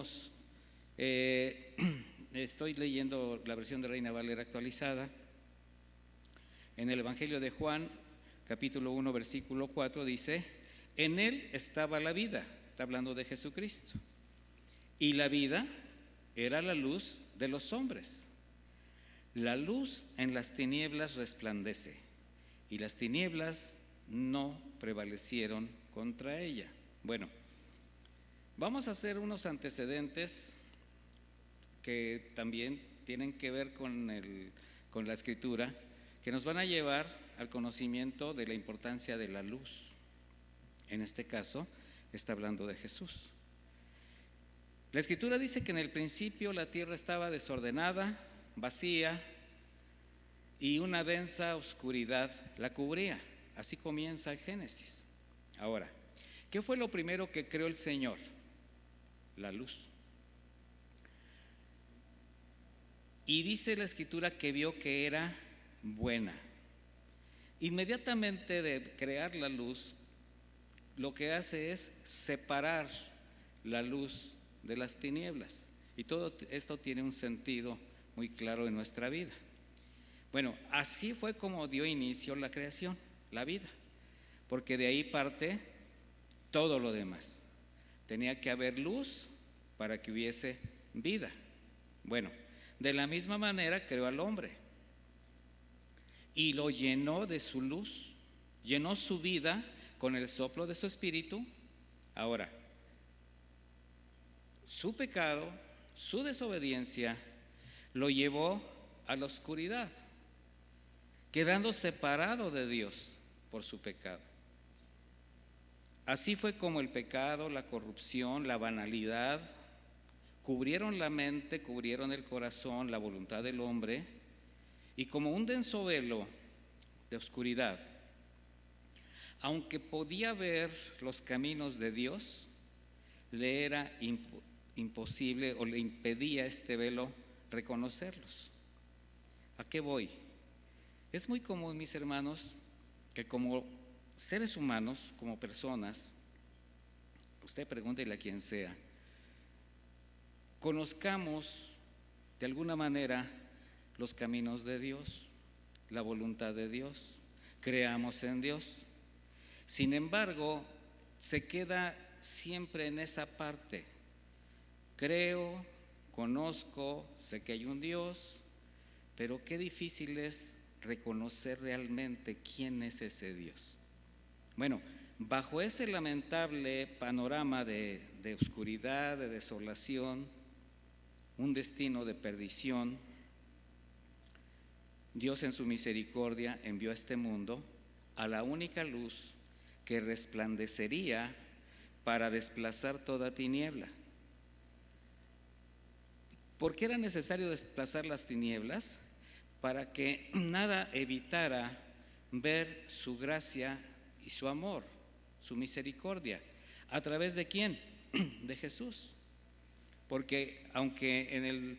leímos, estoy leyendo la versión de Reina Valera actualizada, en el Evangelio de Juan, capítulo 1, versículo 4, dice: en él estaba la vida, está hablando de Jesucristo, y la vida era la luz de los hombres. La luz en las tinieblas resplandece, y las tinieblas no prevalecieron contra ella. Bueno, vamos a hacer unos antecedentes que también tienen que ver con la Escritura, que nos van a llevar al conocimiento de la importancia de la luz. En este caso, está hablando de Jesús. La Escritura dice que en el principio la tierra estaba desordenada, vacía, y una densa oscuridad la cubría. Así comienza el Génesis. Ahora, ¿qué fue lo primero que creó el Señor? La luz. Y dice la Escritura que vio que era buena. Inmediatamente de crear la luz, lo que hace es separar la luz de las tinieblas. Y todo esto tiene un sentido muy claro en nuestra vida. Bueno, así fue como dio inicio la creación, la vida, porque de ahí parte todo lo demás. Tenía que haber luz para que hubiese vida. Bueno, de la misma manera creó al hombre y lo llenó de su luz, llenó su vida con el soplo de su espíritu. Ahora, su pecado, su desobediencia, lo llevó a la oscuridad, quedando separado de Dios por su pecado. Así fue como el pecado, la corrupción, la banalidad cubrieron la mente, cubrieron el corazón, la voluntad del hombre, y como un denso velo de oscuridad, aunque podía ver los caminos de Dios, le era imposible o le impedía este velo reconocerlos. ¿A qué voy? Es muy común, mis hermanos, que como seres humanos, como personas, usted pregúntele a quien sea, conozcamos de alguna manera los caminos de Dios, la voluntad de Dios, creamos en Dios. Sin embargo, se queda siempre en esa parte. Creo, conozco, sé que hay un Dios, pero qué difícil es reconocer realmente quién es ese Dios. Bueno, bajo ese lamentable panorama de oscuridad, de desolación, un destino de perdición, Dios en su misericordia envió a este mundo a la única luz que resplandecería para desplazar toda tiniebla. ¿Por qué era necesario desplazar las tinieblas? Para que nada evitara ver su gracia y su amor, su misericordia. ¿A través de quién? De Jesús. Porque aunque en el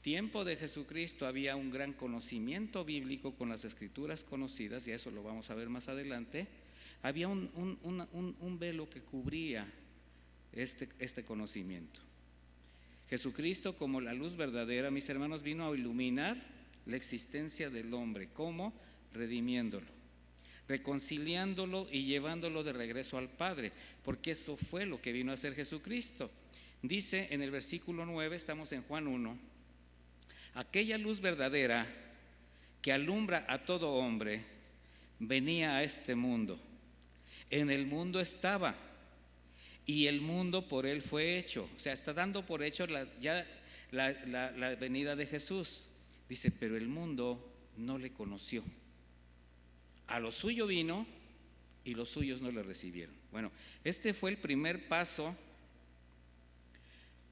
tiempo de Jesucristo había un gran conocimiento bíblico con las escrituras conocidas, y eso lo vamos a ver más adelante, había un velo que cubría este conocimiento. Jesucristo, como la luz verdadera, mis hermanos, vino a iluminar la existencia del hombre. ¿Cómo? Redimiéndolo, reconciliándolo y llevándolo de regreso al Padre, porque eso fue lo que vino a hacer Jesucristo. Dice en el versículo 9, estamos en Juan 1, aquella luz verdadera que alumbra a todo hombre venía a este mundo. En el mundo estaba y el mundo por él fue hecho. O sea, está dando por hecho la venida de Jesús. Dice, pero el mundo no le conoció. A lo suyo vino y los suyos no le recibieron. Bueno, este fue el primer paso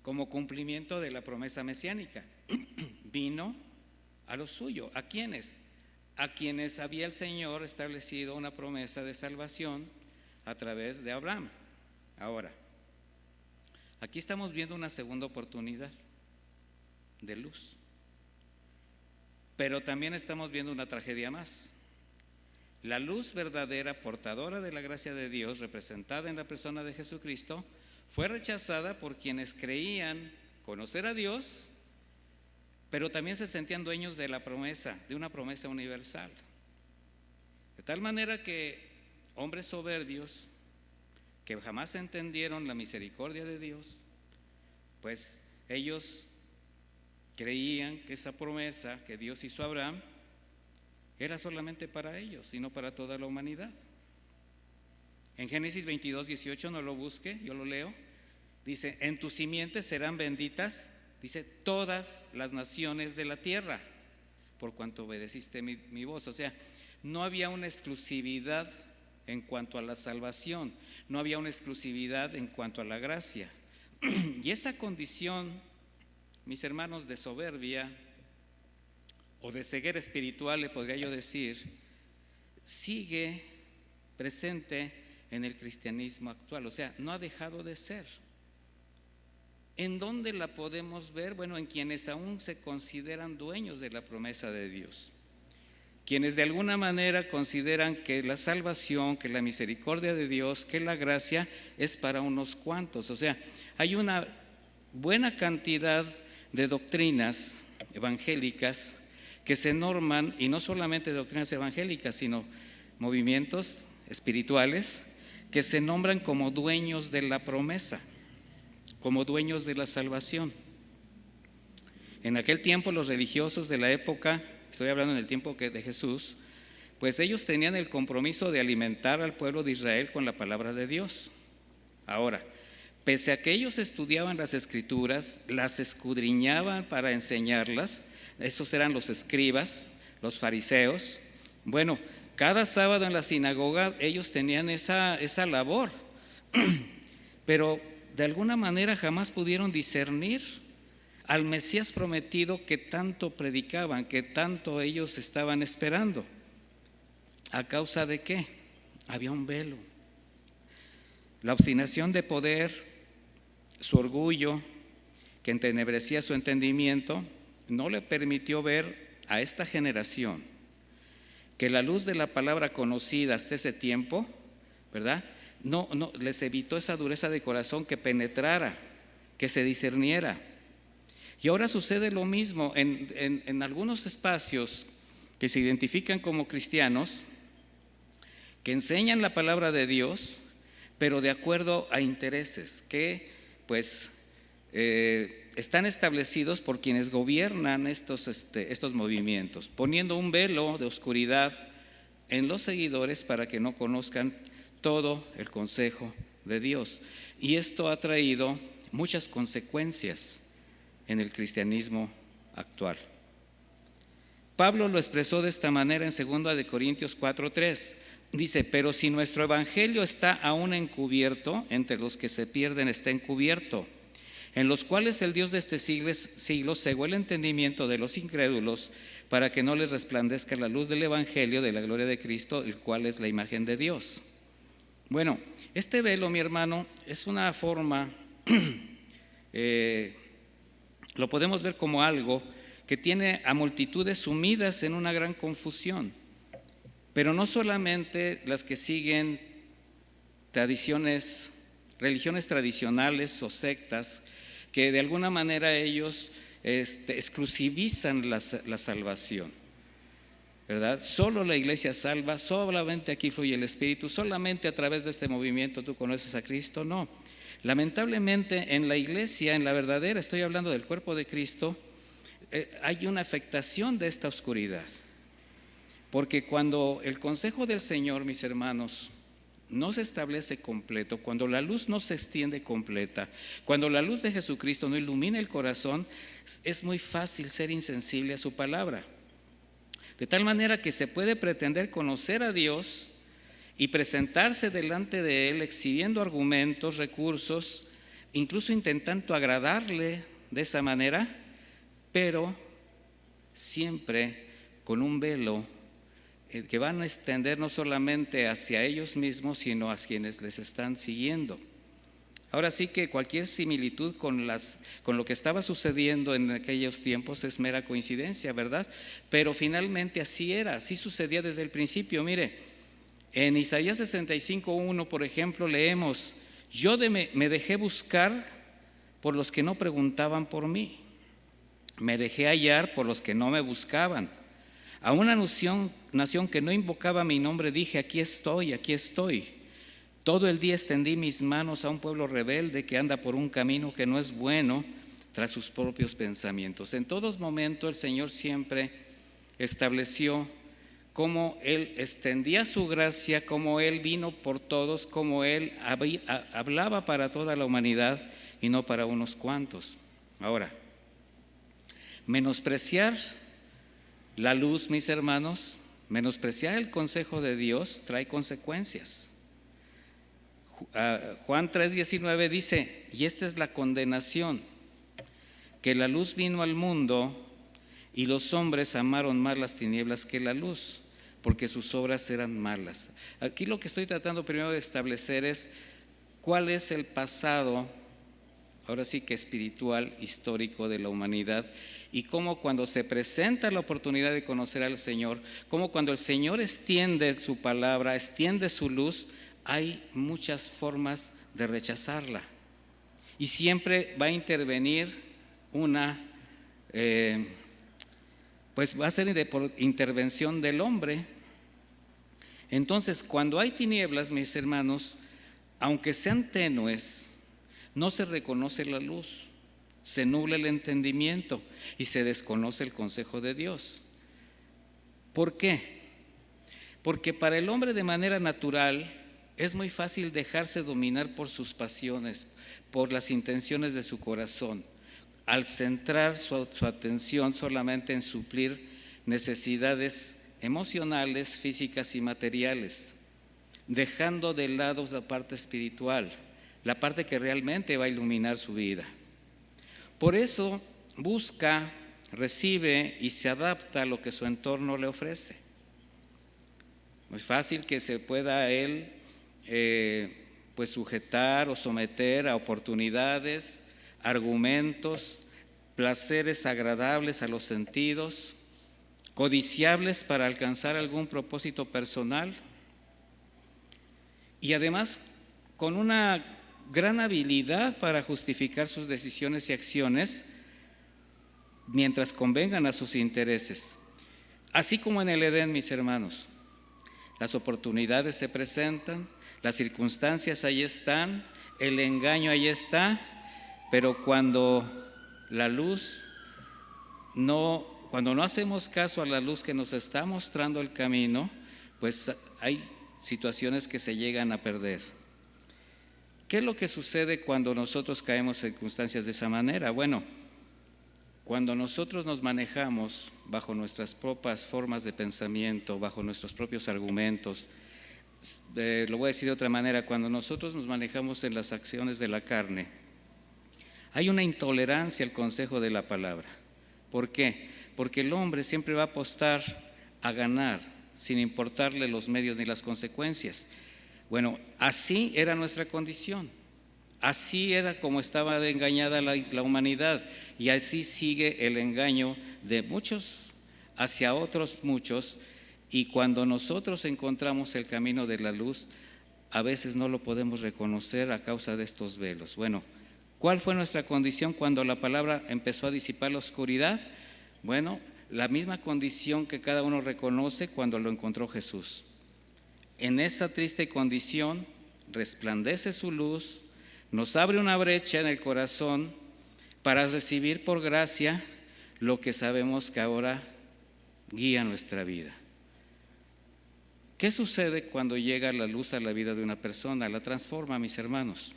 como cumplimiento de la promesa mesiánica. Vino a lo suyo. ¿A quiénes? A quienes había el Señor establecido una promesa de salvación a través de Abraham. Ahora, aquí estamos viendo una segunda oportunidad de luz, pero también estamos viendo una tragedia más. La luz verdadera, portadora de la gracia de Dios, representada en la persona de Jesucristo, fue rechazada por quienes creían conocer a Dios, pero también se sentían dueños de la promesa, de una promesa universal. De tal manera que hombres soberbios que jamás entendieron la misericordia de Dios, pues ellos creían que esa promesa que Dios hizo a Abraham era solamente para ellos y no para toda la humanidad. En Génesis 22:18, no lo busque, yo lo leo, dice: en tus simientes serán benditas, dice, todas las naciones de la tierra, por cuanto obedeciste mi voz. O sea, no había una exclusividad en cuanto a la salvación, no había una exclusividad en cuanto a la gracia. Y esa condición, mis hermanos, de soberbia o de ceguera espiritual, le podría yo decir, sigue presente en el cristianismo actual. O sea, no ha dejado de ser. ¿En dónde la podemos ver? Bueno, en quienes aún se consideran dueños de la promesa de Dios, quienes de alguna manera consideran que la salvación, que la misericordia de Dios, que la gracia es para unos cuantos. O sea, hay una buena cantidad de doctrinas evangélicas que se norman, y no solamente doctrinas evangélicas, sino movimientos espirituales que se nombran como dueños de la promesa, como dueños de la salvación. En aquel tiempo los religiosos de la época, estoy hablando en el tiempo de Jesús, pues ellos tenían el compromiso de alimentar al pueblo de Israel con la palabra de Dios. Ahora, pese a que ellos estudiaban las escrituras, las escudriñaban para enseñarlas, esos eran los escribas, los fariseos. Bueno, cada sábado en la sinagoga ellos tenían esa labor, pero de alguna manera jamás pudieron discernir al Mesías prometido que tanto predicaban, que tanto ellos estaban esperando. ¿A causa de qué? Había un velo. La obstinación de poder, su orgullo, que entenebrecía su entendimiento, no le permitió ver a esta generación que la luz de la palabra conocida hasta ese tiempo, ¿verdad?, no les evitó esa dureza de corazón que penetrara, que se discerniera. Y ahora sucede lo mismo en algunos espacios que se identifican como cristianos, que enseñan la palabra de Dios, pero de acuerdo a intereses que pues están establecidos por quienes gobiernan estos movimientos, poniendo un velo de oscuridad en los seguidores para que no conozcan todo el consejo de Dios. Y esto ha traído muchas consecuencias en el cristianismo actual. Pablo lo expresó de esta manera en 2 Corintios 4:3. Dice: pero si nuestro evangelio está aún encubierto, entre los que se pierden está encubierto, en los cuales el Dios de este siglo cegó el entendimiento de los incrédulos, para que no les resplandezca la luz del evangelio de la gloria de Cristo, el cual es la imagen de Dios. Bueno, este velo, mi hermano, es una forma, lo podemos ver como algo que tiene a multitudes sumidas en una gran confusión, pero no solamente las que siguen religiones tradicionales o sectas, que de alguna manera ellos exclusivizan la salvación, ¿verdad? Solo la iglesia salva, solamente aquí fluye el Espíritu, solamente a través de este movimiento tú conoces a Cristo. No, lamentablemente en la iglesia, en la verdadera, estoy hablando del cuerpo de Cristo, hay una afectación de esta oscuridad, porque cuando el consejo del Señor, mis hermanos, no se establece completo, cuando la luz no se extiende completa, cuando la luz de Jesucristo no ilumina el corazón, es muy fácil ser insensible a su palabra. De tal manera que se puede pretender conocer a Dios y presentarse delante de Él exhibiendo argumentos, recursos, incluso intentando agradarle de esa manera, pero siempre con un velo que van a extender no solamente hacia ellos mismos, sino a quienes les están siguiendo. Ahora sí que cualquier similitud con lo que estaba sucediendo en aquellos tiempos es mera coincidencia, ¿verdad? Pero finalmente así era, así sucedía desde el principio. Mire, en Isaías 65:1, por ejemplo, leemos: Me dejé buscar por los que no preguntaban por mí. Me dejé hallar por los que no me buscaban. A una nación que no invocaba mi nombre dije, aquí estoy, aquí estoy. Todo el día extendí mis manos a un pueblo rebelde que anda por un camino que no es bueno tras sus propios pensamientos. En todos momentos el Señor siempre estableció cómo Él extendía su gracia, cómo Él vino por todos, cómo Él hablaba para toda la humanidad y no para unos cuantos. Ahora, menospreciar la luz, mis hermanos, menospreciar el consejo de Dios trae consecuencias. Juan 3:19 dice, y esta es la condenación, que la luz vino al mundo y los hombres amaron más las tinieblas que la luz, porque sus obras eran malas. Aquí lo que estoy tratando primero de establecer es cuál es el pasado, ahora sí que espiritual, histórico de la humanidad, y cómo cuando se presenta la oportunidad de conocer al Señor, cómo cuando el Señor extiende su palabra, extiende su luz, hay muchas formas de rechazarla. Y siempre va a intervenir pues va a ser por intervención del hombre. Entonces, cuando hay tinieblas, mis hermanos, aunque sean tenues, no se reconoce la luz, se nubla el entendimiento y se desconoce el consejo de Dios. ¿Por qué? Porque para el hombre de manera natural es muy fácil dejarse dominar por sus pasiones, por las intenciones de su corazón, al centrar su atención solamente en suplir necesidades emocionales, físicas y materiales, dejando de lado la parte espiritual, la parte que realmente va a iluminar su vida. Por eso busca, recibe y se adapta a lo que su entorno le ofrece. Muy fácil que se pueda él pues sujetar o someter a oportunidades, argumentos, placeres agradables a los sentidos, codiciables para alcanzar algún propósito personal, y además con una gran habilidad para justificar sus decisiones y acciones mientras convengan a sus intereses. Así como en el Edén, mis hermanos, las oportunidades se presentan, las circunstancias ahí están, el engaño ahí está, pero cuando no hacemos caso a la luz que nos está mostrando el camino, pues hay situaciones que se llegan a perder. ¿Qué es lo que sucede cuando nosotros caemos en circunstancias de esa manera? Bueno, cuando nosotros nos manejamos bajo nuestras propias formas de pensamiento, bajo nuestros propios argumentos, lo voy a decir de otra manera, cuando nosotros nos manejamos en las acciones de la carne, hay una intolerancia al consejo de la palabra. ¿Por qué? Porque el hombre siempre va a apostar a ganar, sin importarle los medios ni las consecuencias. Bueno, así era nuestra condición, así era como estaba engañada la humanidad, y así sigue el engaño de muchos hacia otros muchos, y cuando nosotros encontramos el camino de la luz, a veces no lo podemos reconocer a causa de estos velos. Bueno, ¿cuál fue nuestra condición cuando la palabra empezó a disipar la oscuridad? Bueno, la misma condición que cada uno reconoce cuando lo encontró Jesús. En esa triste condición resplandece su luz, nos abre una brecha en el corazón para recibir por gracia lo que sabemos que ahora guía nuestra vida. ¿Qué sucede cuando llega la luz a la vida de una persona? La transforma, mis hermanos.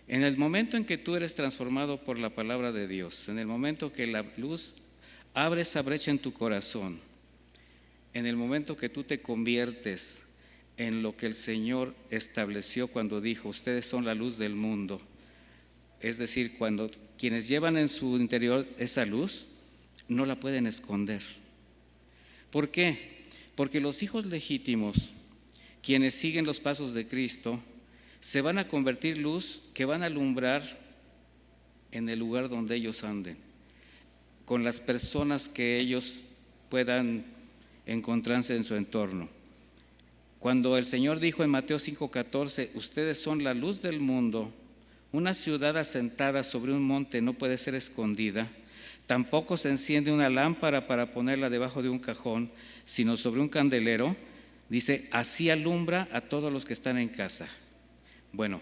En el momento en que tú eres transformado por la palabra de Dios, en el momento que la luz abre esa brecha en tu corazón, en el momento que tú te conviertes en lo que el Señor estableció cuando dijo, ustedes son la luz del mundo, es decir, cuando quienes llevan en su interior esa luz, no la pueden esconder. ¿Por qué? Porque los hijos legítimos, quienes siguen los pasos de Cristo, se van a convertir luz que van a alumbrar en el lugar donde ellos anden, con las personas que ellos puedan encontrarse en su entorno. Cuando el Señor dijo en Mateo 5:14, ustedes son la luz del mundo, una ciudad asentada sobre un monte no puede ser escondida, tampoco se enciende una lámpara para ponerla debajo de un cajón, sino sobre un candelero. Dice, así alumbra a todos los que están en casa. Bueno,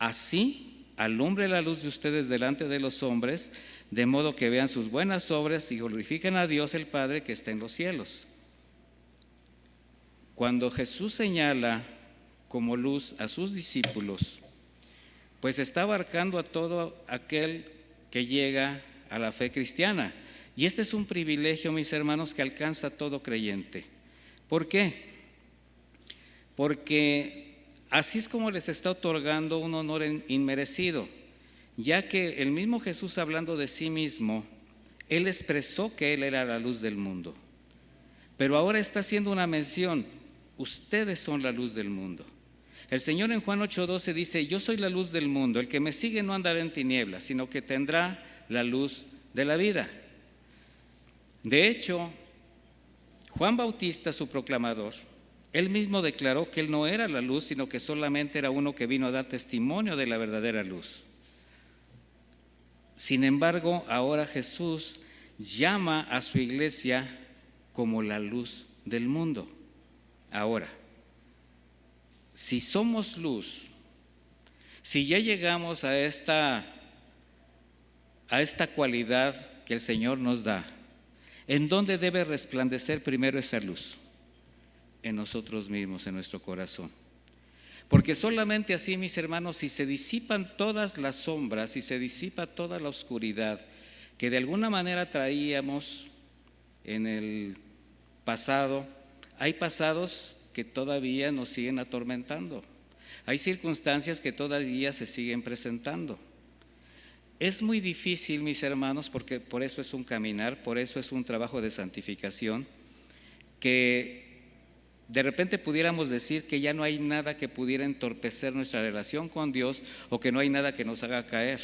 así alumbre la luz de ustedes delante de los hombres, de modo que vean sus buenas obras y glorifiquen a Dios el Padre que está en los cielos. Cuando Jesús señala como luz a sus discípulos, pues está abarcando a todo aquel que llega a la fe cristiana. Y este es un privilegio, mis hermanos, que alcanza a todo creyente. ¿Por qué? Porque así es como les está otorgando un honor inmerecido, ya que el mismo Jesús, hablando de sí mismo, Él expresó que Él era la luz del mundo. Pero ahora está haciendo una mención, ustedes son la luz del mundo. El Señor en Juan 8:12 dice, yo soy la luz del mundo, el que me sigue no andará en tinieblas, sino que tendrá la luz de la vida. De hecho, Juan Bautista, su proclamador, él mismo declaró que él no era la luz, sino que solamente era uno que vino a dar testimonio de la verdadera luz. Sin embargo, ahora Jesús llama a su iglesia como la luz del mundo. Ahora, si somos luz, si ya llegamos a esta cualidad que el Señor nos da, ¿en dónde debe resplandecer primero esa luz? En nosotros mismos, en nuestro corazón. Porque solamente así, mis hermanos, si se disipan todas las sombras, si se disipa toda la oscuridad que de alguna manera traíamos en el pasado, hay pasados que todavía nos siguen atormentando, hay circunstancias que todavía se siguen presentando. Es muy difícil, mis hermanos, porque por eso es un caminar, por eso es un trabajo de santificación, que de repente pudiéramos decir que ya no hay nada que pudiera entorpecer nuestra relación con Dios o que no hay nada que nos haga caer.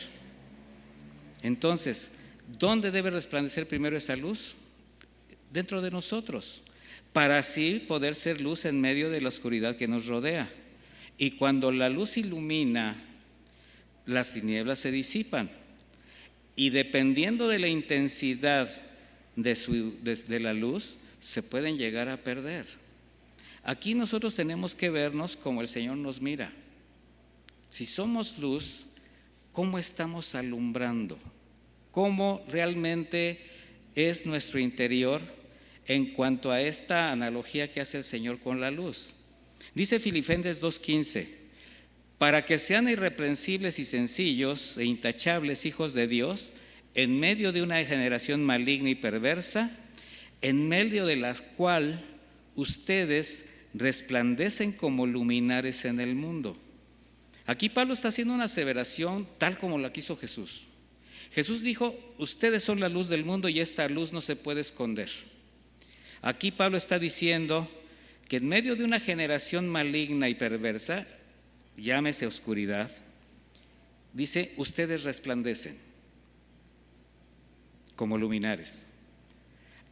Entonces, ¿dónde debe resplandecer primero esa luz? Dentro de nosotros, para así poder ser luz en medio de la oscuridad que nos rodea. Y cuando la luz ilumina, las tinieblas se disipan. Y dependiendo de la intensidad de la luz, se pueden llegar a perder. Aquí nosotros tenemos que vernos como el Señor nos mira. Si somos luz, ¿cómo estamos alumbrando? ¿Cómo realmente es nuestro interior en cuanto a esta analogía que hace el Señor con la luz? Dice Filipenses 2:15, para que sean irreprensibles y sencillos e intachables hijos de Dios, en medio de una generación maligna y perversa, en medio de la cual ustedes resplandecen como luminares en el mundo. Aquí Pablo está haciendo una aseveración tal como la quiso Jesús. Jesús dijo, ustedes son la luz del mundo y esta luz no se puede esconder. Aquí Pablo está diciendo que en medio de una generación maligna y perversa, llámese oscuridad, dice, ustedes resplandecen como luminares.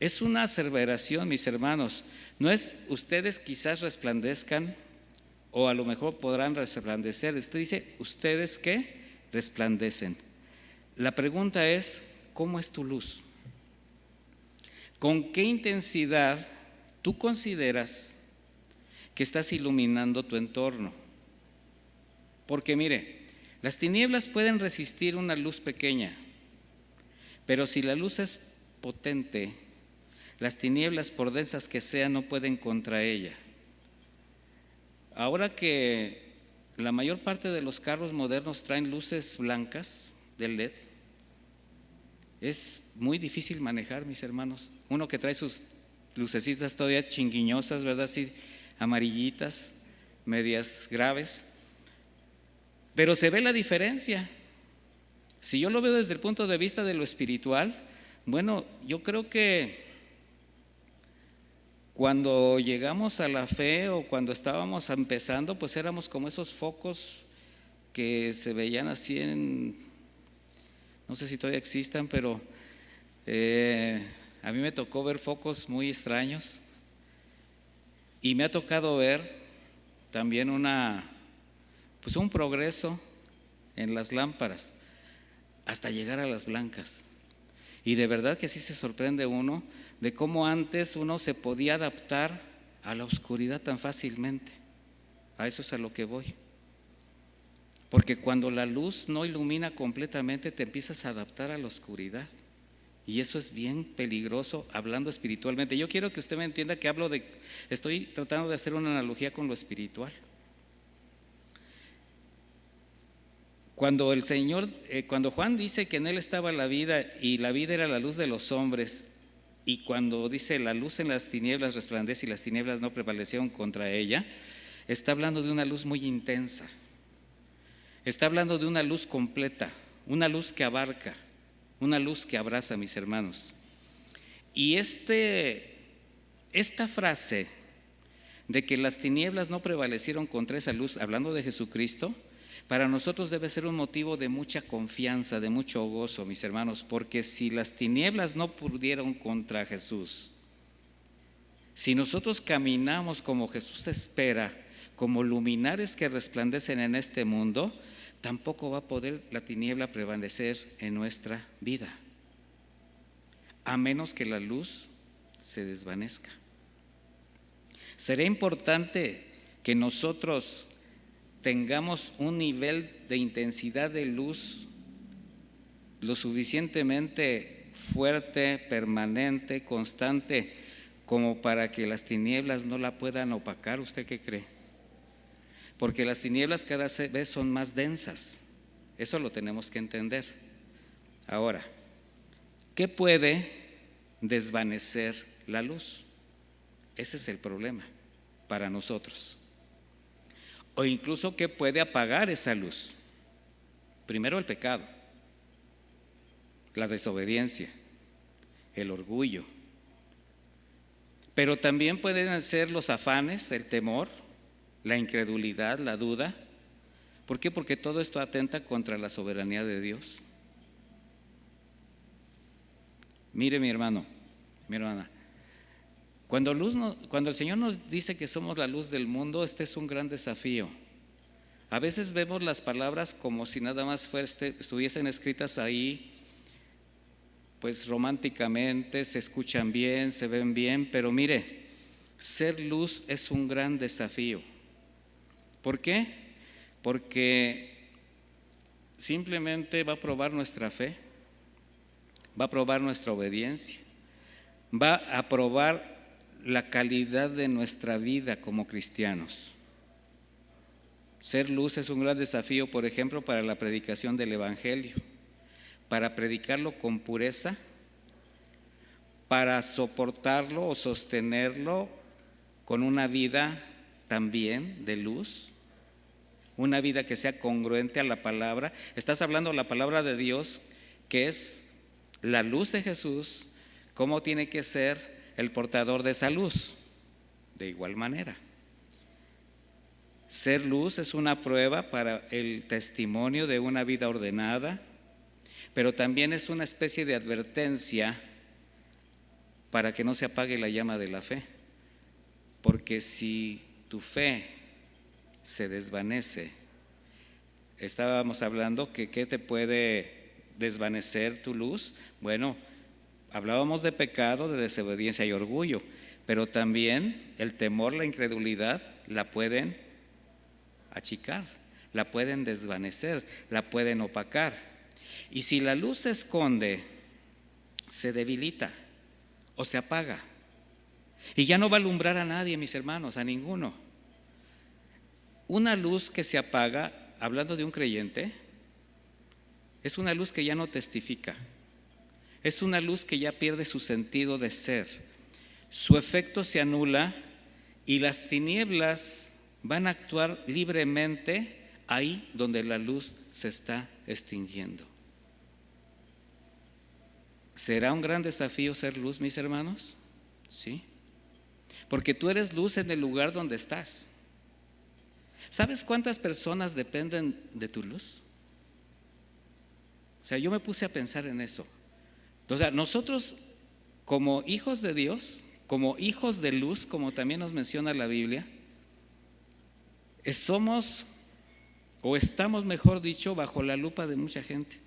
Es una aseveración, mis hermanos. No es ustedes quizás resplandezcan o a lo mejor podrán resplandecer. Usted dice, ¿ustedes qué? Resplandecen. La pregunta es, ¿cómo es tu luz? ¿Con qué intensidad tú consideras que estás iluminando tu entorno? Porque mire, las tinieblas pueden resistir una luz pequeña, pero si la luz es potente, las tinieblas, por densas que sean, no pueden contra ella. Ahora que la mayor parte de los carros modernos traen luces blancas de LED, es muy difícil manejar, mis hermanos. Uno que trae sus lucecitas todavía chinguiñosas, ¿verdad? Así amarillitas, medias graves. Pero se ve la diferencia. Si yo lo veo desde el punto de vista de lo espiritual, bueno, yo creo que cuando llegamos a la fe o cuando estábamos empezando, pues éramos como esos focos que se veían así no sé si todavía existan, pero a mí me tocó ver focos muy extraños y me ha tocado ver también pues un progreso en las lámparas, hasta llegar a las blancas. Y de verdad que sí se sorprende uno de cómo antes uno se podía adaptar a la oscuridad tan fácilmente. A eso es a lo que voy. Porque cuando la luz no ilumina completamente, te empiezas a adaptar a la oscuridad. Y eso es bien peligroso hablando espiritualmente. Yo quiero que usted me entienda que estoy tratando de hacer una analogía con lo espiritual. Cuando el Señor, cuando Juan dice que en él estaba la vida y la vida era la luz de los hombres, y cuando dice la luz en las tinieblas resplandece y las tinieblas no prevalecieron contra ella, está hablando de una luz muy intensa. Está hablando de una luz completa, una luz que abarca, una luz que abraza, mis hermanos. Y esta frase de que las tinieblas no prevalecieron contra esa luz, hablando de Jesucristo, para nosotros debe ser un motivo de mucha confianza, de mucho gozo, mis hermanos, porque si las tinieblas no pudieron contra Jesús, si nosotros caminamos como Jesús espera, como luminares que resplandecen en este mundo, tampoco va a poder la tiniebla prevalecer en nuestra vida, a menos que la luz se desvanezca. Será importante que nosotros tengamos un nivel de intensidad de luz lo suficientemente fuerte, permanente, constante, como para que las tinieblas no la puedan opacar. ¿Usted qué cree? Porque las tinieblas cada vez son más densas. Eso lo tenemos que entender. Ahora, ¿qué puede desvanecer la luz? Ese es el problema para nosotros. O incluso, ¿qué puede apagar esa luz? Primero, el pecado, la desobediencia, el orgullo. Pero también pueden ser los afanes, el temor, la incredulidad, la duda. ¿Por qué? Porque todo esto atenta contra la soberanía de Dios. Mire, mi hermano, mi hermana, cuando el Señor nos dice que somos la luz del mundo, este es un gran desafío. A veces vemos las palabras como si nada más estuviesen escritas ahí, pues románticamente, se escuchan bien, se ven bien, pero mire, ser luz es un gran desafío. ¿Por qué? Porque simplemente va a probar nuestra fe, va a probar nuestra obediencia, va a probar la calidad de nuestra vida como cristianos. Ser luz es un gran desafío, por ejemplo, para la predicación del Evangelio, para predicarlo con pureza, para soportarlo o sostenerlo con una vida también de luz, una vida que sea congruente a la palabra. Estás hablando de la palabra de Dios, que es la luz de Jesús. ¿Cómo tiene que ser el portador de esa luz? De igual manera. Ser luz es una prueba para el testimonio de una vida ordenada, pero también es una especie de advertencia para que no se apague la llama de la fe. Porque si tu fe se desvanece, estábamos hablando que ¿qué te puede desvanecer tu luz? Bueno, hablábamos de pecado, de desobediencia y orgullo, pero también el temor, la incredulidad la pueden achicar, la pueden desvanecer, la pueden opacar. Y si la luz se esconde, se debilita o se apaga. Y ya no va a alumbrar a nadie, mis hermanos, a ninguno. Una luz que se apaga, hablando de un creyente, es una luz que ya no testifica. Es una luz que ya pierde su sentido de ser. Su efecto se anula y las tinieblas van a actuar libremente ahí donde la luz se está extinguiendo. ¿Será un gran desafío ser luz, mis hermanos? Sí. Porque tú eres luz en el lugar donde estás. ¿Sabes cuántas personas dependen de tu luz? O sea, yo me puse a pensar en eso. O sea, nosotros como hijos de Dios, como hijos de luz, como también nos menciona la Biblia, somos, o estamos, mejor dicho, bajo la lupa de mucha gente.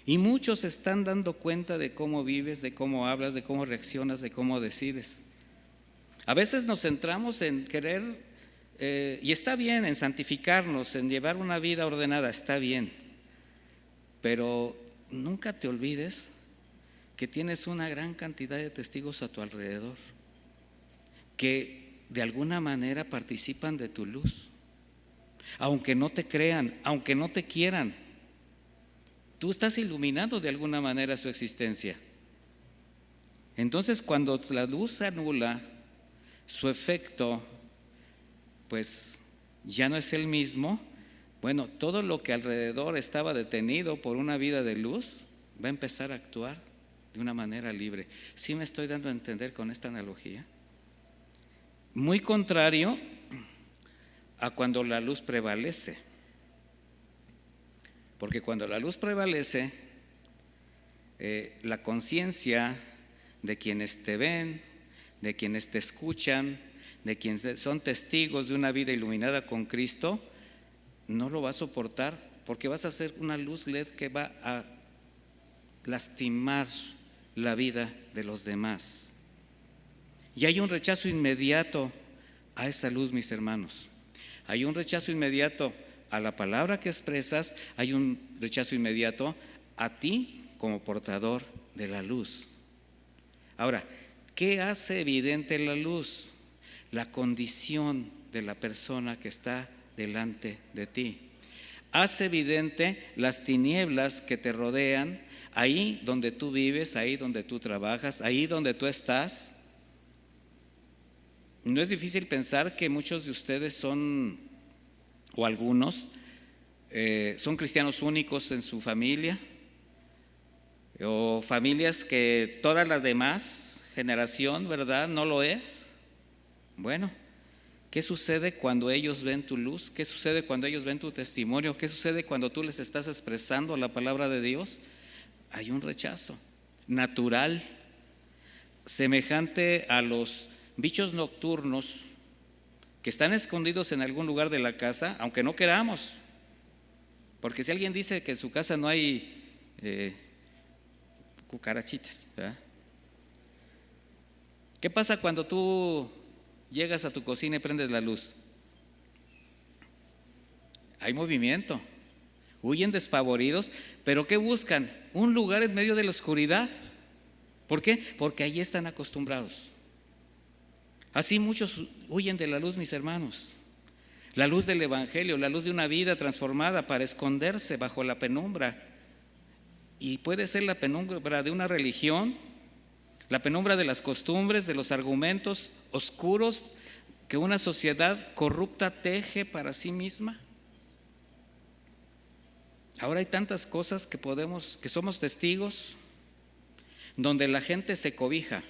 Y muchos se están dando cuenta de cómo vives, de cómo hablas, de cómo reaccionas, de cómo decides. A veces nos centramos en querer, y está bien, en santificarnos, en llevar una vida ordenada, está bien. Pero nunca te olvides que tienes una gran cantidad de testigos a tu alrededor, que de alguna manera participan de tu luz. Aunque no te crean, aunque no te quieran, tú estás iluminando de alguna manera su existencia. Entonces, cuando la luz se anula, su efecto pues ya no es el mismo. Bueno, todo lo que alrededor estaba detenido por una vida de luz va a empezar a actuar de una manera libre. ¿Sí me estoy dando a entender con esta analogía? Muy contrario a cuando la luz prevalece. Porque cuando la luz prevalece, la conciencia de quienes te ven, de quienes te escuchan, de quienes son testigos de una vida iluminada con Cristo, no lo va a soportar, porque vas a ser una luz LED que va a lastimar la vida de los demás. Y hay un rechazo inmediato a esa luz, mis hermanos. Hay un rechazo inmediato a la palabra que expresas, hay un rechazo inmediato a ti como portador de la luz. Ahora, ¿qué hace evidente la luz? La condición de la persona que está delante de ti. Hace evidente las tinieblas que te rodean, ahí donde tú vives, ahí donde tú trabajas, ahí donde tú estás. No es difícil pensar que muchos de ustedes son, o algunos, son cristianos únicos en su familia, o familias que toda la demás generación, ¿verdad?, no lo es. Bueno, ¿qué sucede cuando ellos ven tu luz? ¿Qué sucede cuando ellos ven tu testimonio? ¿Qué sucede cuando tú les estás expresando la palabra de Dios? Hay un rechazo natural, semejante a los bichos nocturnos que están escondidos en algún lugar de la casa, aunque no queramos. Porque si alguien dice que en su casa no hay cucarachitas, ¿verdad? ¿Qué pasa cuando tú llegas a tu cocina y prendes la luz? Hay movimiento, huyen despavoridos, pero ¿qué buscan? Un lugar en medio de la oscuridad. ¿Por qué? Porque allí están acostumbrados. Así muchos huyen de la luz, mis hermanos. La luz del Evangelio, la luz de una vida transformada, para esconderse bajo la penumbra. Y puede ser la penumbra de una religión, la penumbra de las costumbres, de los argumentos oscuros que una sociedad corrupta teje para sí misma. Ahora hay tantas cosas que somos testigos, donde la gente se cobija.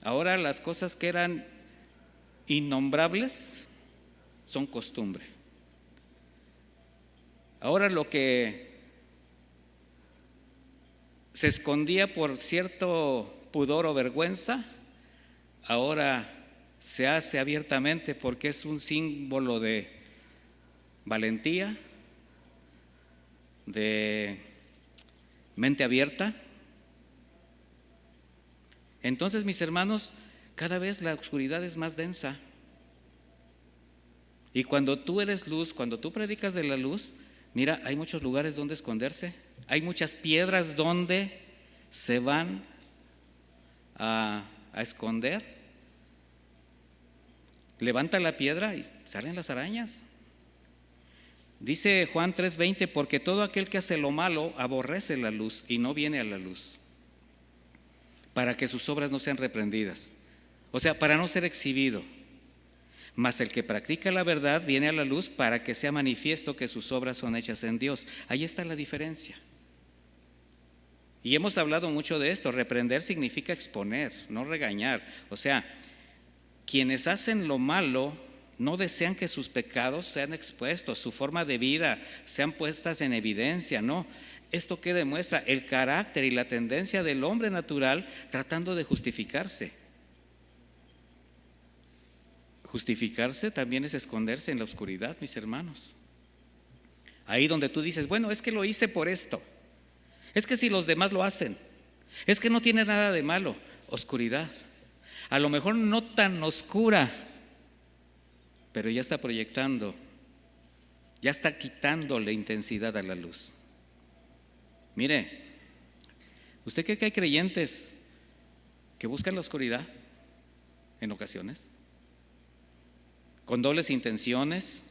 Ahora las cosas que eran innombrables son costumbre. Ahora lo que se escondía por cierto pudor o vergüenza, ahora se hace abiertamente porque es un símbolo de valentía, de mente abierta. Entonces, mis hermanos, cada vez la oscuridad es más densa. Y cuando tú eres luz, cuando tú predicas de la luz, mira, hay muchos lugares donde esconderse. Hay muchas piedras donde se van a esconder. Levanta la piedra y salen las arañas. Dice Juan 3:20, porque todo aquel que hace lo malo aborrece la luz y no viene a la luz, para que sus obras no sean reprendidas. O sea, para no ser exhibido. Mas el que practica la verdad viene a la luz para que sea manifiesto que sus obras son hechas en Dios. Ahí está la diferencia. Y hemos hablado mucho de esto. Reprender significa exponer, no regañar. O sea, quienes hacen lo malo no desean que sus pecados sean expuestos, su forma de vida sean puestas en evidencia, no. ¿Esto qué demuestra? El carácter y la tendencia del hombre natural tratando de justificarse. justificarse también es esconderse en la oscuridad, mis hermanos. Ahí donde tú dices, bueno, es que lo hice por esto, es que si los demás lo hacen, es que no tiene nada de malo. Oscuridad, a lo mejor no tan oscura, pero ya está proyectando, ya está quitándole intensidad a la luz. Mire, ¿usted cree que hay creyentes que buscan la oscuridad en ocasiones? Con dobles intenciones,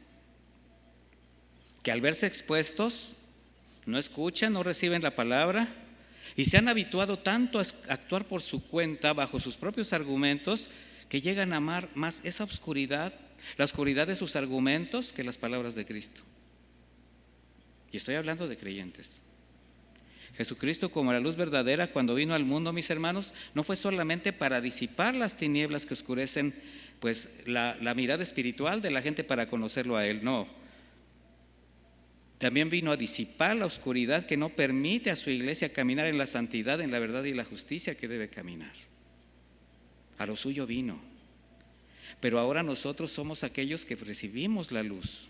que al verse expuestos no escuchan, no reciben la palabra y se han habituado tanto a actuar por su cuenta bajo sus propios argumentos que llegan a amar más esa oscuridad, la oscuridad de sus argumentos, que las palabras de Cristo. Y estoy hablando de creyentes. Jesucristo, como la luz verdadera, cuando vino al mundo, mis hermanos, no fue solamente para disipar las tinieblas que oscurecen pues la mirada espiritual de la gente para conocerlo a Él, no. También vino a disipar la oscuridad que no permite a su iglesia caminar en la santidad, en la verdad y la justicia que debe caminar. A lo suyo vino. Pero ahora nosotros somos aquellos que recibimos la luz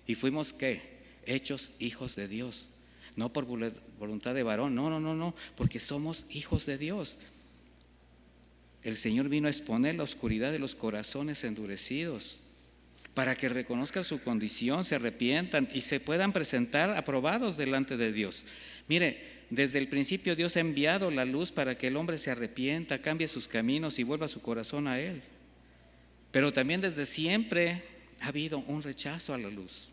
y fuimos ¿qué? Hechos hijos de Dios. No por voluntad de varón, no, porque somos hijos de Dios. El Señor vino a exponer la oscuridad de los corazones endurecidos para que reconozcan su condición, se arrepientan y se puedan presentar aprobados delante de Dios. Mire, desde el principio Dios ha enviado la luz para que el hombre se arrepienta, cambie sus caminos y vuelva su corazón a Él. Pero también desde siempre ha habido un rechazo a la luz.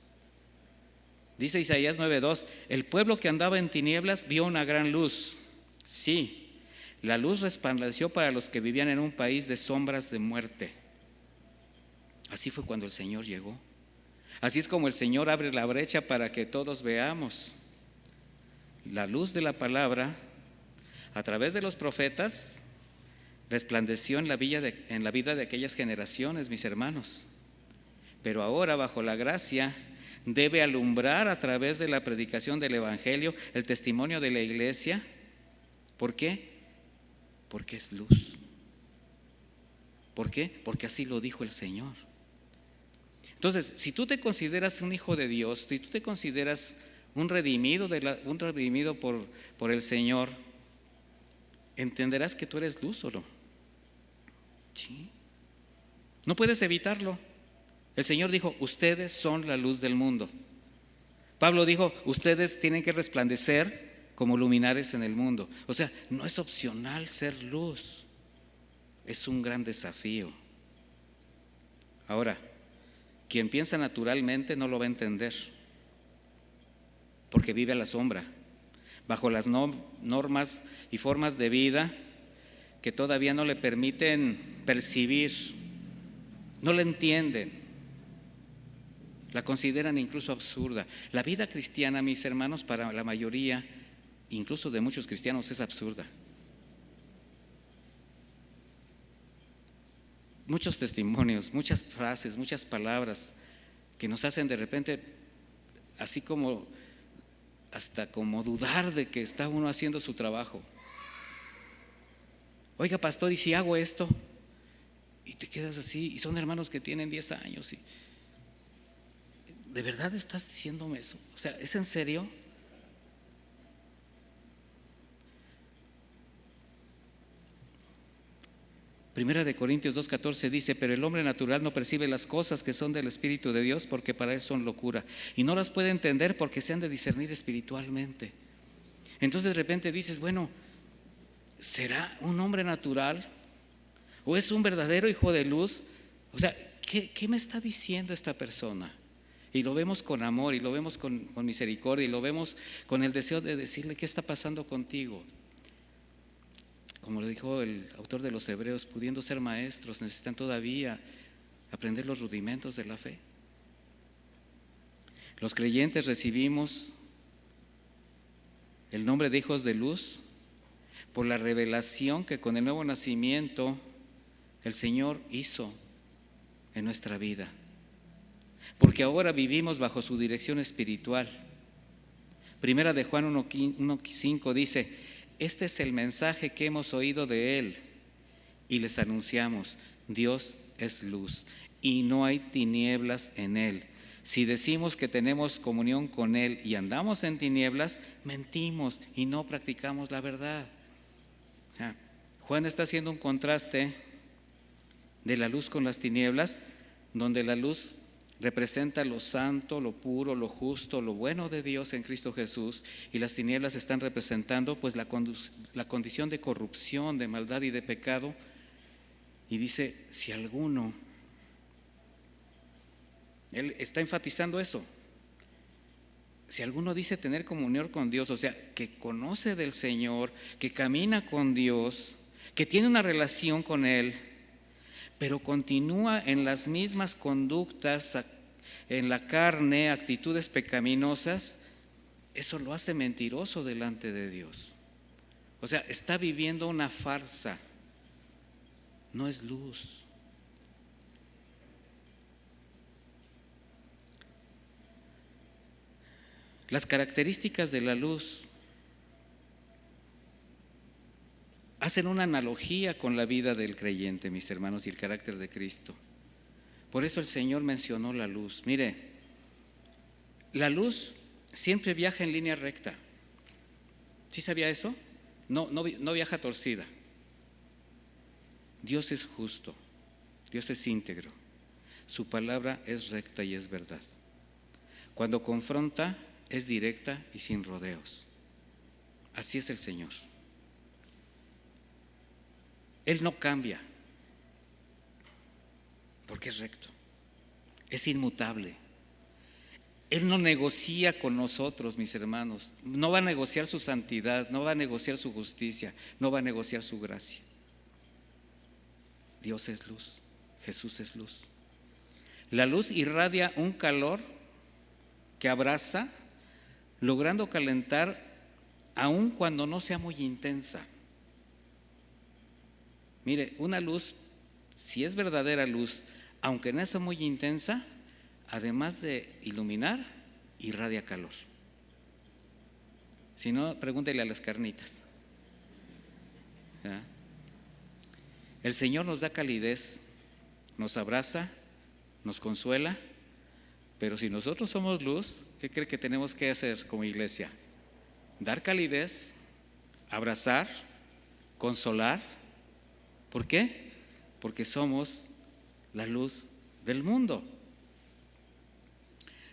Dice Isaías 9:2, el pueblo que andaba en tinieblas vio una gran luz. Sí, la luz resplandeció para los que vivían en un país de sombras de muerte. Así fue cuando el Señor llegó. Así es como el Señor abre la brecha para que todos veamos. La luz de la palabra, a través de los profetas, resplandeció en la vida de aquellas generaciones, mis hermanos. Pero ahora, bajo la gracia, debe alumbrar a través de la predicación del Evangelio, el testimonio de la iglesia. ¿Por qué? Porque es luz. ¿Por qué? Porque así lo dijo el Señor. Entonces, si tú te consideras un hijo de Dios, si tú te consideras un redimido por el Señor, entenderás que tú eres luz, ¿o no? Sí. No puedes evitarlo. El Señor dijo, ustedes son la luz del mundo. Pablo dijo, ustedes tienen que resplandecer como luminares en el mundo. O sea, no es opcional ser luz. Es un gran desafío. Ahora, quien piensa naturalmente no lo va a entender, porque vive a la sombra, bajo las normas y formas de vida que todavía no le permiten percibir, no la entienden, la consideran incluso absurda. La vida cristiana, mis hermanos, para la mayoría, incluso de muchos cristianos, es absurda. Muchos testimonios, muchas frases, muchas palabras que nos hacen de repente así como hasta como dudar de que está uno haciendo su trabajo. Oiga, pastor, ¿y si hago esto? Y te quedas así, y son hermanos que tienen 10 años y ¿de verdad estás diciéndome eso? O sea, ¿es en serio? Primera de Corintios 2:14 dice, pero el hombre natural no percibe las cosas que son del Espíritu de Dios porque para él son locura y no las puede entender porque se han de discernir espiritualmente. Entonces de repente dices, bueno, ¿será un hombre natural o es un verdadero hijo de luz? O sea, ¿qué me está diciendo esta persona? Y lo vemos con amor y lo vemos con misericordia y lo vemos con el deseo de decirle, ¿qué está pasando contigo? Como lo dijo el autor de los Hebreos, pudiendo ser maestros, necesitan todavía aprender los rudimentos de la fe. Los creyentes recibimos el nombre de hijos de luz por la revelación que con el nuevo nacimiento el Señor hizo en nuestra vida. Porque ahora vivimos bajo su dirección espiritual. Primera de Juan 1:5 dice, este es el mensaje que hemos oído de Él y les anunciamos, Dios es luz y no hay tinieblas en él. Si decimos que tenemos comunión con él y andamos en tinieblas, mentimos y no practicamos la verdad. O sea, Juan está haciendo un contraste de la luz con las tinieblas, donde la luz representa lo santo, lo puro, lo justo, lo bueno de Dios en Cristo Jesús, y las tinieblas están representando pues la condición de corrupción, de maldad y de pecado. Y dice, si alguno, él está enfatizando eso, si alguno dice tener comunión con Dios, o sea, que conoce del Señor, que camina con Dios, que tiene una relación con Él, pero continúa en las mismas conductas, en la carne, actitudes pecaminosas, eso lo hace mentiroso delante de Dios. O sea, está viviendo una farsa, no es luz. Las características de la luz hacen una analogía con la vida del creyente, mis hermanos, y el carácter de Cristo. Por eso el Señor mencionó la luz. Mire, la luz siempre viaja en línea recta. ¿Sí sabía eso? No viaja torcida. Dios es justo, Dios es íntegro, su palabra es recta y es verdad. Cuando confronta, es directa y sin rodeos. Así es el Señor. Él no cambia, porque es recto, es inmutable. Él no negocia con nosotros, mis hermanos. No va a negociar su santidad, no va a negociar su justicia, no va a negociar su gracia. Dios es luz, Jesús es luz. La luz irradia un calor que abraza, logrando calentar aun cuando no sea muy intensa. Mire, una luz, si es verdadera luz, aunque no sea muy intensa, además de iluminar, irradia calor. Si no, pregúntele a las carnitas. ¿Ya? El Señor nos da calidez, nos abraza, nos consuela, pero si nosotros somos luz, ¿qué cree que tenemos que hacer como iglesia? Dar calidez, abrazar, consolar. ¿Por qué? Porque somos la luz del mundo.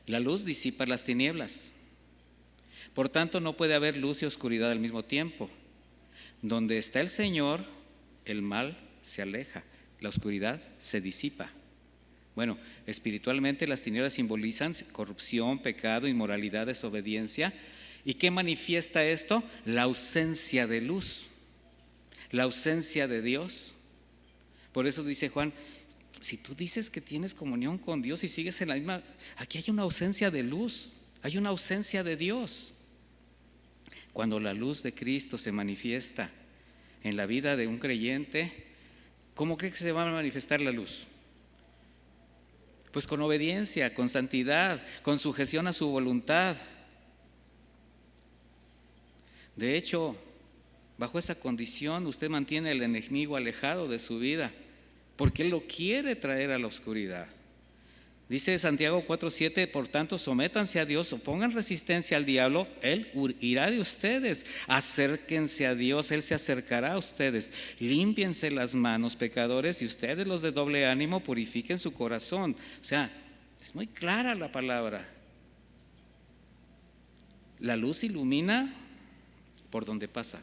La luz disipa las tinieblas. Por tanto, no puede haber luz y oscuridad al mismo tiempo. Donde está el Señor, el mal se aleja, la oscuridad se disipa. Bueno, espiritualmente las tinieblas simbolizan corrupción, pecado, inmoralidad, desobediencia. ¿Y qué manifiesta esto? La ausencia de luz, la ausencia de Dios. Por eso dice Juan, si tú dices que tienes comunión con Dios y sigues en la misma, aquí hay una ausencia de luz, hay una ausencia de Dios. Cuando la luz de Cristo se manifiesta en la vida de un creyente, ¿cómo cree que se va a manifestar la luz? Pues con obediencia, con santidad, con sujeción a su voluntad. De hecho, bajo esa condición usted mantiene al enemigo alejado de su vida, porque él lo quiere traer a la oscuridad. Dice Santiago 4:7, por tanto, sométanse a Dios, pongan resistencia al diablo, él irá de ustedes. Acérquense a Dios, él se acercará a ustedes. Límpiense las manos, pecadores, y ustedes, los de doble ánimo, purifiquen su corazón. O sea, es muy clara la palabra. La luz ilumina por donde pasa.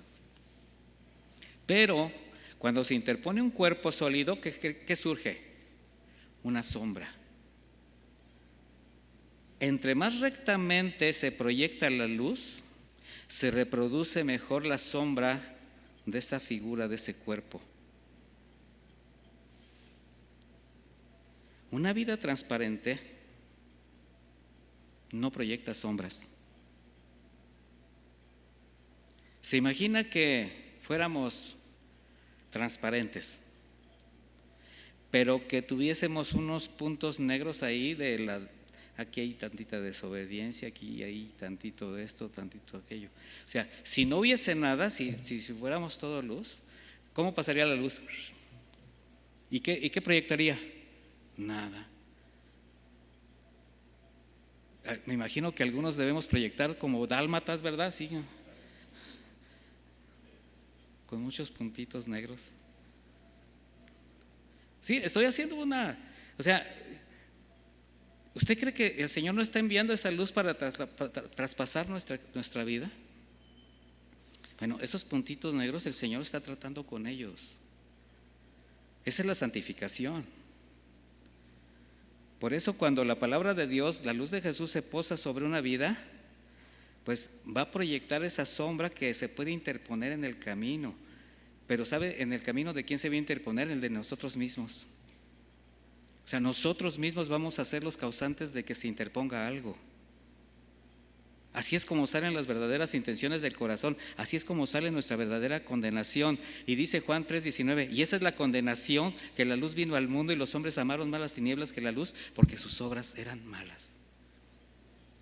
Pero cuando se interpone un cuerpo sólido, ¿qué surge? Una sombra. Entre más rectamente se proyecta la luz, se reproduce mejor la sombra de esa figura, de ese cuerpo. Una vida transparente no proyecta sombras. ¿Se imagina que fuéramos transparentes, pero que tuviésemos unos puntos negros ahí aquí hay tantita desobediencia, aquí hay tantito de esto, tantito de aquello? O sea, si no hubiese nada, si fuéramos todo luz, ¿cómo pasaría la luz? ¿Y qué proyectaría? nada. Me imagino que algunos debemos proyectar como dálmatas, ¿verdad? Sí, con muchos puntitos negros. Sí, estoy haciendo o sea, ¿usted cree que el Señor no está enviando esa luz para traspasar nuestra vida? Bueno, esos puntitos negros el Señor está tratando con ellos. Esa es la santificación. Por eso cuando la palabra de Dios, la luz de Jesús se posa sobre una vida, pues va a proyectar esa sombra que se puede interponer en el camino. Pero ¿sabe en el camino de quién se va a interponer? El de nosotros mismos. O sea, nosotros mismos vamos a ser los causantes de que se interponga algo. Así es como salen las verdaderas intenciones del corazón. Así es como sale nuestra verdadera condenación. Y dice Juan 3:19, y esa es la condenación, que la luz vino al mundo y los hombres amaron más las tinieblas que la luz, porque sus obras eran malas.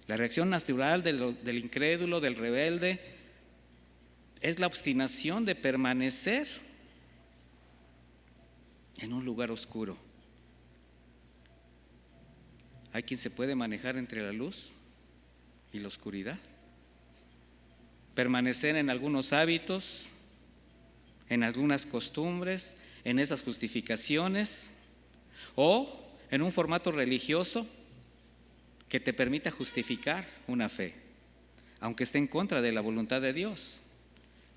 La reacción natural del incrédulo, del rebelde, es la obstinación de permanecer en un lugar oscuro. Hay quien se puede manejar entre la luz y la oscuridad, permanecer en algunos hábitos, en algunas costumbres, en esas justificaciones, o en un formato religioso que te permita justificar una fe, aunque esté en contra de la voluntad de Dios.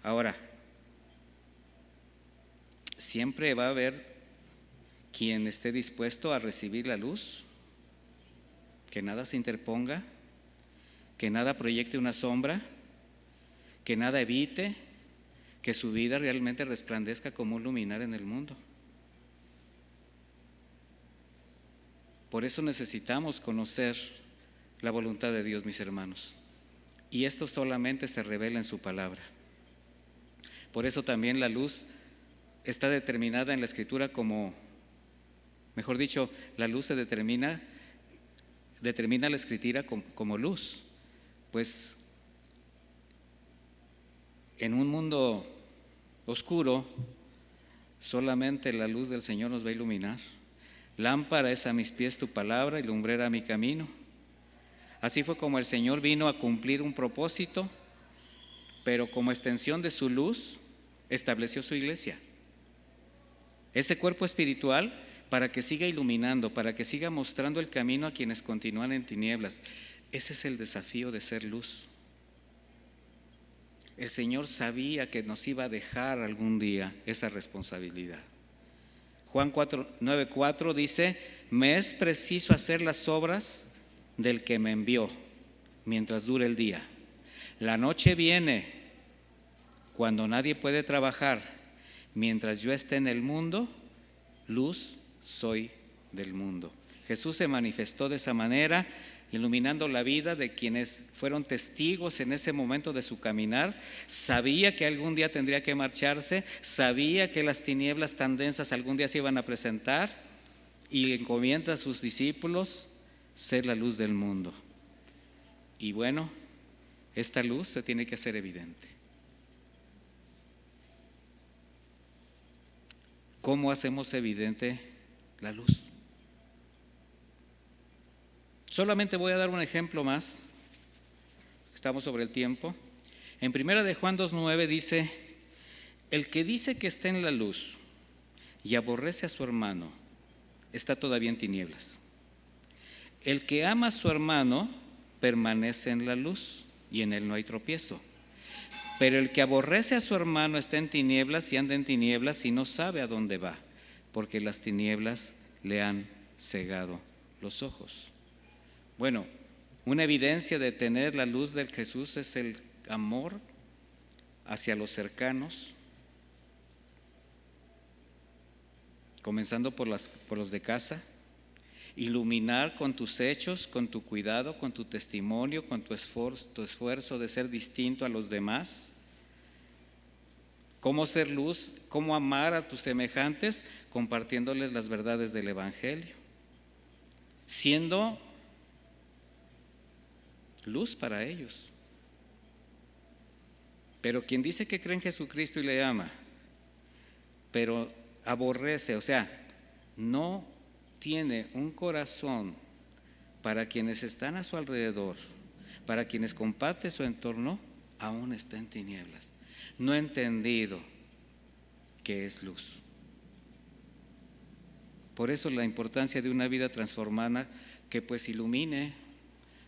Ahora, siempre va a haber quien esté dispuesto a recibir la luz, que nada se interponga, que nada proyecte una sombra, que nada evite que su vida realmente resplandezca como un luminar en el mundo. Por eso necesitamos conocer la voluntad de Dios, mis hermanos, y esto solamente se revela en su palabra. Por eso también la luz está determinada en la Escritura como, mejor dicho, la luz se determina la Escritura como luz. Pues en un mundo oscuro, solamente la luz del Señor nos va a iluminar. Lámpara es a mis pies tu palabra y lumbrera a mi camino. Así fue como el Señor vino a cumplir un propósito, pero como extensión de su luz estableció su iglesia. Ese cuerpo espiritual para que siga iluminando, para que siga mostrando el camino a quienes continúan en tinieblas. Ese es el desafío de ser luz. El Señor sabía que nos iba a dejar algún día esa responsabilidad. Juan 9:4 dice: me es preciso hacer las obras del que me envió mientras dure el día. La noche viene cuando nadie puede trabajar. Mientras yo esté en el mundo, luz soy del mundo. Jesús se manifestó de esa manera, iluminando la vida de quienes fueron testigos en ese momento de su caminar. Sabía que algún día tendría que marcharse, sabía que las tinieblas tan densas algún día se iban a presentar, y encomienda a sus discípulos ser la luz del mundo. Y bueno, esta luz se tiene que hacer evidente. ¿Cómo hacemos evidente la luz? Solamente voy a dar un ejemplo más. Estamos sobre el tiempo. En 1 de Juan 2:9 dice: el que dice que está en la luz y aborrece a su hermano, está todavía en tinieblas. El que ama a su hermano permanece en la luz y en él no hay tropiezo. Pero el que aborrece a su hermano está en tinieblas y anda en tinieblas y no sabe a dónde va, porque las tinieblas le han cegado los ojos. Bueno, una evidencia de tener la luz del Jesús es el amor hacia los cercanos, comenzando por los de casa. Iluminar con tus hechos, con tu cuidado, con tu testimonio, con tu esfuerzo de ser distinto a los demás. ¿Cómo ser luz? ¿Cómo amar a tus semejantes? Compartiéndoles las verdades del Evangelio, siendo luz para ellos. Pero quien dice que cree en Jesucristo y le ama, pero aborrece, o sea, no tiene un corazón para quienes están a su alrededor, para quienes comparte su entorno, aún está en tinieblas. No ha entendido que es luz. Por eso la importancia de una vida transformada que pues ilumine,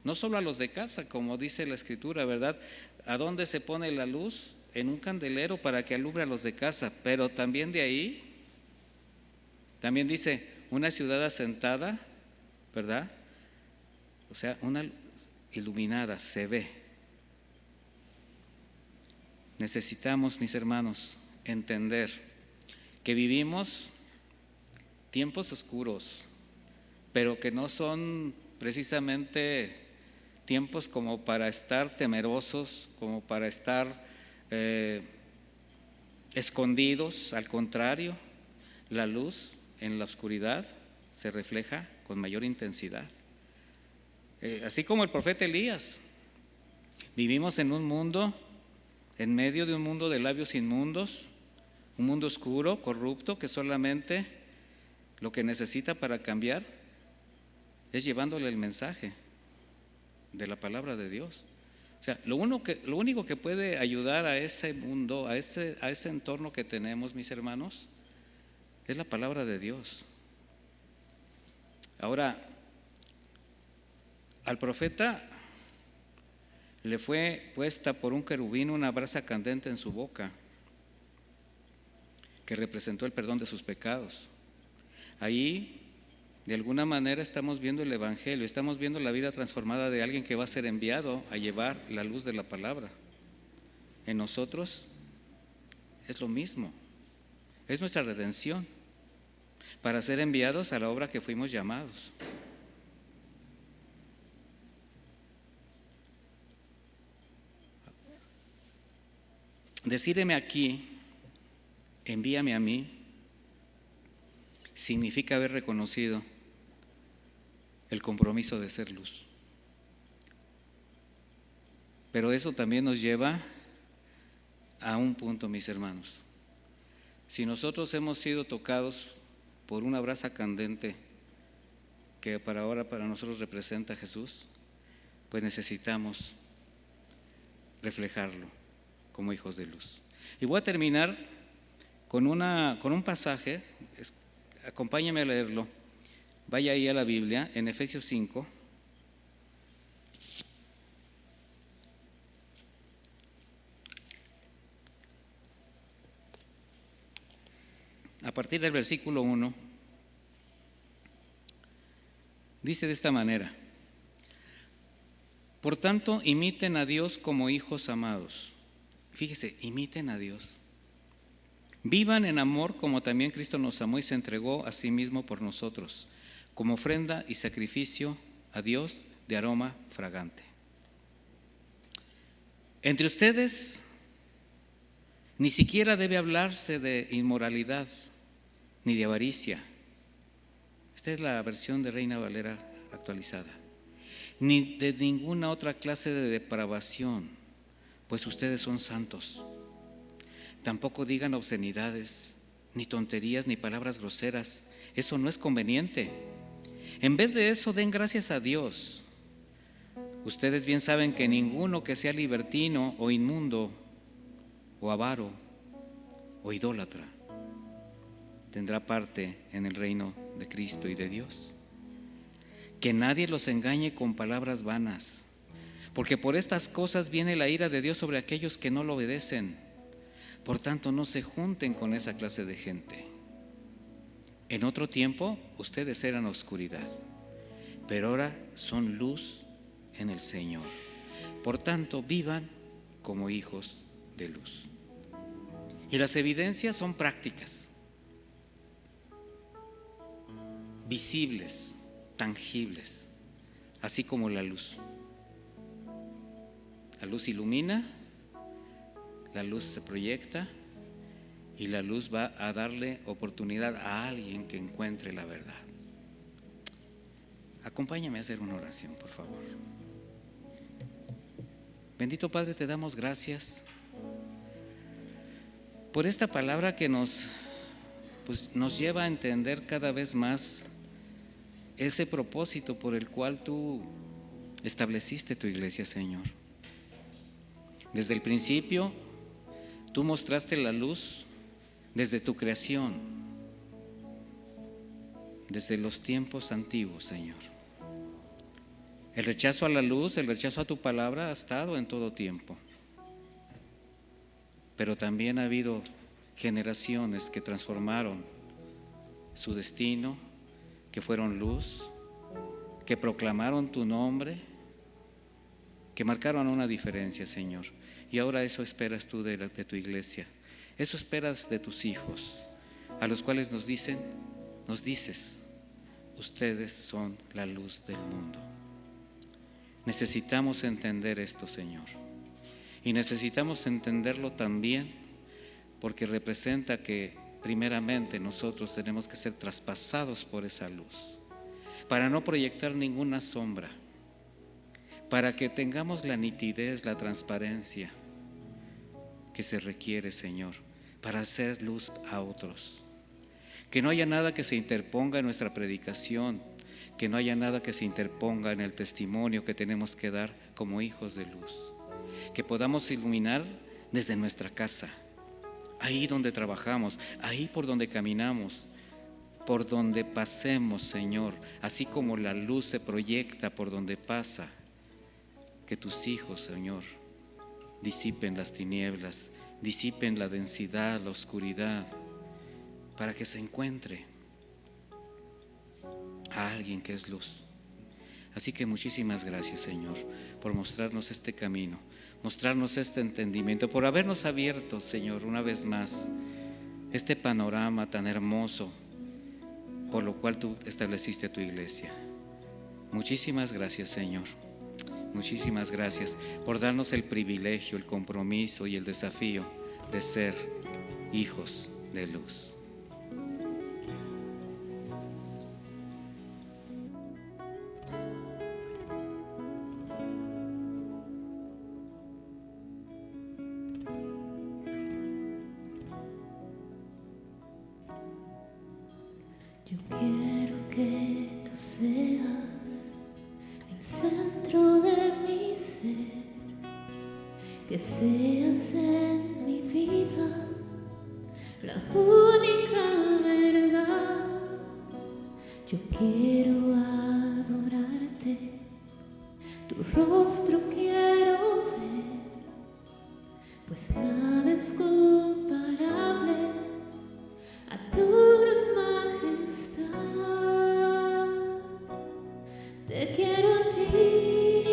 no solo a los de casa, como dice la Escritura, ¿verdad? ¿A dónde se pone la luz? En un candelero para que alumbre a los de casa, pero también de ahí, también dice, una ciudad asentada, ¿verdad? O sea, una iluminada, se ve. Necesitamos, mis hermanos, entender que vivimos tiempos oscuros, pero que no son precisamente tiempos como para estar temerosos, como para estar escondidos. Al contrario, la luz en la oscuridad se refleja con mayor intensidad. Así como el profeta Elías, vivimos en un mundo, en medio de un mundo de labios inmundos, un mundo oscuro, corrupto, que solamente lo que necesita para cambiar es llevándole el mensaje de la palabra de Dios. O sea, lo único que puede ayudar a ese mundo, a ese entorno que tenemos, mis hermanos, es la palabra de Dios. Ahora, al profeta le fue puesta por un querubín una brasa candente en su boca, que representó el perdón de sus pecados. Ahí, de alguna manera, estamos viendo el Evangelio, estamos viendo la vida transformada de alguien que va a ser enviado a llevar la luz de la palabra. En nosotros es lo mismo, es nuestra redención, para ser enviados a la obra que fuimos llamados. Decídeme aquí, envíame a mí, significa haber reconocido el compromiso de ser luz. Pero eso también nos lleva a un punto, mis hermanos. Si nosotros hemos sido tocados por una brasa candente que para nosotros representa a Jesús, pues necesitamos reflejarlo como hijos de luz. Y voy a terminar con un pasaje, acompáñame a leerlo. Vaya ahí a la Biblia, en Efesios 5. A partir del versículo 1, dice de esta manera: por tanto, imiten a Dios como hijos amados. Fíjese, imiten a Dios. Vivan en amor como también Cristo nos amó y se entregó a sí mismo por nosotros, como ofrenda y sacrificio a Dios de aroma fragante. Entre ustedes ni siquiera debe hablarse de inmoralidad ni de avaricia. Esta es la versión de Reina Valera actualizada. Ni de ninguna otra clase de depravación, pues ustedes son santos. Tampoco digan obscenidades, ni tonterías, ni palabras groseras. Eso no es conveniente. En vez de eso, den gracias a Dios. Ustedes bien saben que ninguno que sea libertino o inmundo o avaro o idólatra tendrá parte en el reino de Cristo y de Dios. Que nadie los engañe con palabras vanas, porque por estas cosas viene la ira de Dios sobre aquellos que no lo obedecen. Por tanto, no se junten con esa clase de gente. En otro tiempo ustedes eran oscuridad, pero ahora son luz en el Señor. Por tanto, vivan como hijos de luz. Y las evidencias son prácticas, visibles, tangibles, así como la luz. La luz ilumina, la luz se proyecta y la luz va a darle oportunidad a alguien que encuentre la verdad. Acompáñame a hacer una oración, por favor. Bendito Padre, te damos gracias por esta palabra que nos lleva a entender cada vez más ese propósito por el cual tú estableciste tu iglesia, Señor. Desde el principio, tú mostraste la luz desde tu creación, desde los tiempos antiguos, Señor. El rechazo a la luz, el rechazo a tu palabra ha estado en todo tiempo. Pero también ha habido generaciones que transformaron su destino, que fueron luz, que proclamaron tu nombre, que marcaron una diferencia, Señor. Y ahora eso esperas tú de tu iglesia. Eso esperas de tus hijos, a los cuales nos dices, ustedes son la luz del mundo. Necesitamos entender esto, Señor. Y necesitamos entenderlo también porque representa que primeramente nosotros tenemos que ser traspasados por esa luz, para no proyectar ninguna sombra, para que tengamos la nitidez, la transparencia que se requiere, Señor, para hacer luz a otros. Que no haya nada que se interponga en nuestra predicación, que no haya nada que se interponga en el testimonio que tenemos que dar como hijos de luz. Que podamos iluminar desde nuestra casa, ahí donde trabajamos, ahí por donde caminamos, por donde pasemos, Señor, así como la luz se proyecta por donde pasa. Que tus hijos, Señor, disipen las tinieblas, disipen la densidad, la oscuridad, para que se encuentre a alguien que es luz. Así que muchísimas gracias, Señor, por mostrarnos este camino, mostrarnos este entendimiento, por habernos abierto, Señor, una vez más, este panorama tan hermoso, por lo cual tú estableciste tu iglesia. Muchísimas gracias, Señor. Muchísimas gracias por darnos el privilegio, el compromiso y el desafío de ser hijos de luz. Yo quiero que tú seas el centro de mi ser, que seas en mi vida la única verdad. Yo quiero adorarte, tu rostro quiero ver, pues nada es comparable a tu gran majestad. Te quiero a ti,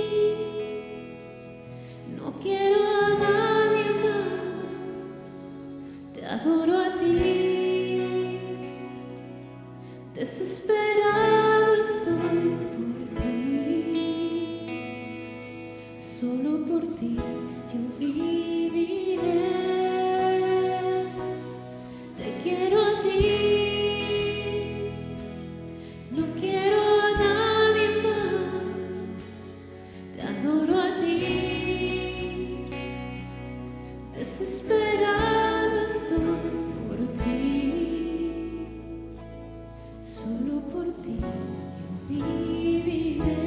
no quiero a nadie más. Te adoro a ti, desesperado estoy por ti. Solo por ti yo viviré. Te quiero a ti, no quiero a nadie más. Te adoro a ti, desesperado estoy por ti. Solo por ti yo viviré.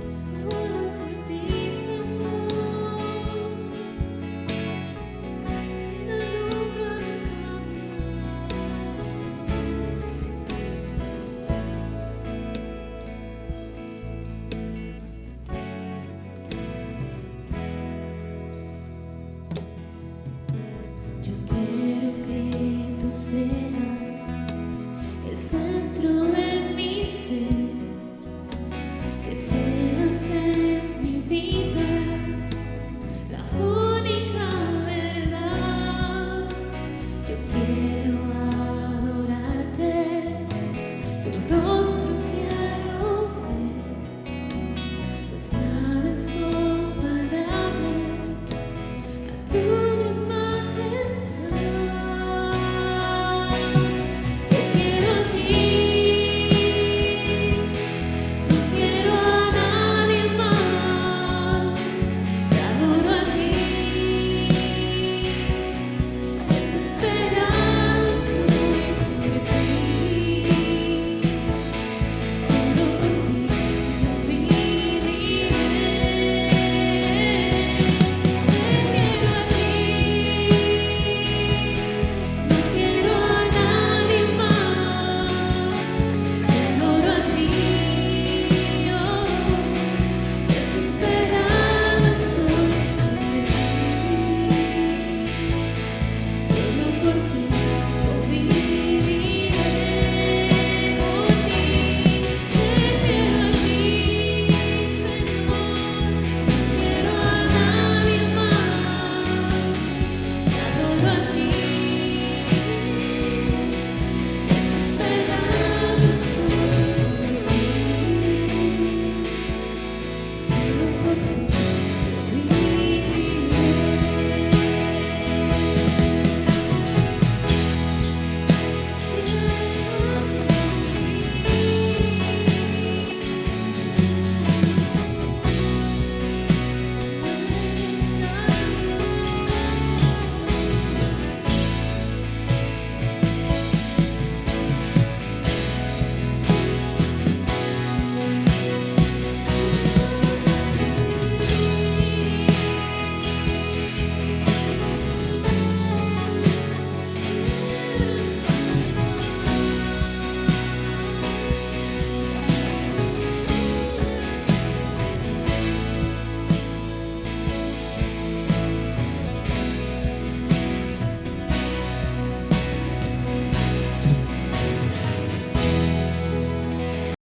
Solo por ti, Señor, quien alumbra mi caminar. Yo quiero que tú seas el centro de mi ser, que seas en mi vida